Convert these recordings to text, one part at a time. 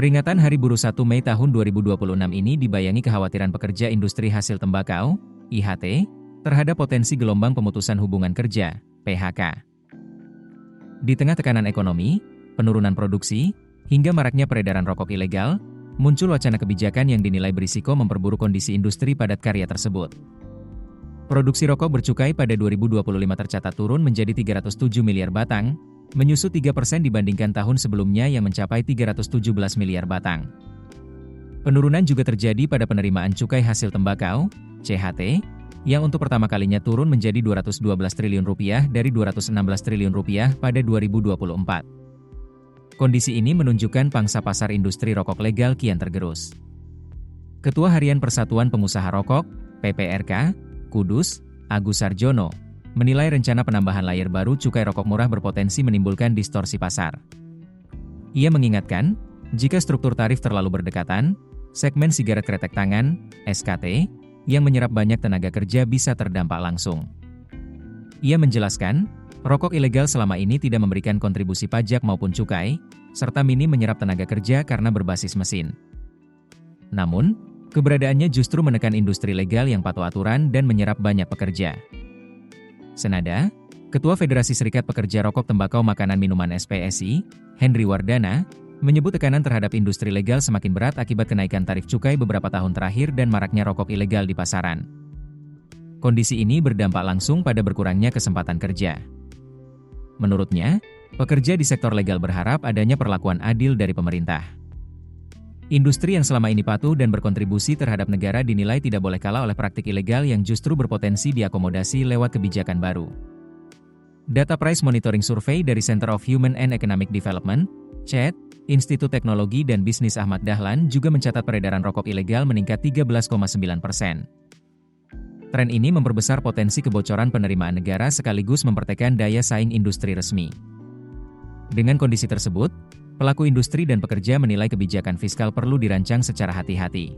Peringatan Hari Buruh 1 Mei tahun 2026 ini dibayangi kekhawatiran pekerja industri hasil tembakau, IHT, terhadap potensi gelombang pemutusan hubungan kerja, PHK. Di tengah tekanan ekonomi, penurunan produksi, hingga maraknya peredaran rokok ilegal, muncul wacana kebijakan yang dinilai berisiko memperburuk kondisi industri padat karya tersebut. Produksi rokok bercukai pada 2025 tercatat turun menjadi 307 miliar batang, menyusut 3% dibandingkan tahun sebelumnya yang mencapai 317 miliar batang. Penurunan juga terjadi pada penerimaan cukai hasil tembakau, CHT, yang untuk pertama kalinya turun menjadi Rp212 triliun dari Rp216 triliun pada 2024. Kondisi ini menunjukkan pangsa pasar industri rokok legal kian tergerus. Ketua Harian Persatuan Pengusaha Rokok, PPRK, Kudus, Agus Sarjono, menilai rencana penambahan layer baru cukai rokok murah berpotensi menimbulkan distorsi pasar. Ia mengingatkan, jika struktur tarif terlalu berdekatan, segmen sigaret kretek tangan, SKT, yang menyerap banyak tenaga kerja bisa terdampak langsung. Ia menjelaskan, rokok ilegal selama ini tidak memberikan kontribusi pajak maupun cukai, serta minim menyerap tenaga kerja karena berbasis mesin. Namun, keberadaannya justru menekan industri legal yang patuh aturan dan menyerap banyak pekerja. Senada, Ketua Federasi Serikat Pekerja Rokok Tembakau Makanan Minuman SPSI, Henry Wardana, menyebut tekanan terhadap industri legal semakin berat akibat kenaikan tarif cukai beberapa tahun terakhir dan maraknya rokok ilegal di pasaran. Kondisi ini berdampak langsung pada berkurangnya kesempatan kerja. Menurutnya, pekerja di sektor legal berharap adanya perlakuan adil dari pemerintah. Industri yang selama ini patuh dan berkontribusi terhadap negara dinilai tidak boleh kalah oleh praktik ilegal yang justru berpotensi diakomodasi lewat kebijakan baru. Data Price Monitoring Survey dari Center of Human and Economic Development, CHED, Institut Teknologi dan Bisnis Ahmad Dahlan juga mencatat peredaran rokok ilegal meningkat 13,9%. Tren ini memperbesar potensi kebocoran penerimaan negara sekaligus mempertekan daya saing industri resmi. Dengan kondisi tersebut, pelaku industri dan pekerja menilai kebijakan fiskal perlu dirancang secara hati-hati.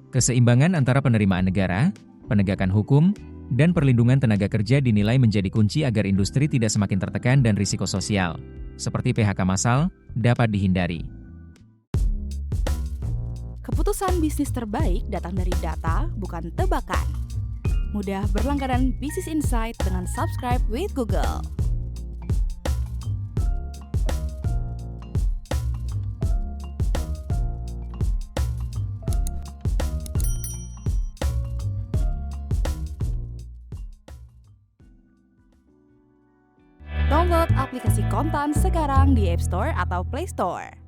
Keseimbangan antara penerimaan negara, penegakan hukum, dan perlindungan tenaga kerja dinilai menjadi kunci agar industri tidak semakin tertekan dan risiko sosial, seperti PHK massal, dapat dihindari. Keputusan bisnis terbaik datang dari data, bukan tebakan. Mudah berlangganan Business Insight dengan subscribe with Google. Download aplikasi Kontan sekarang di App Store atau Play Store.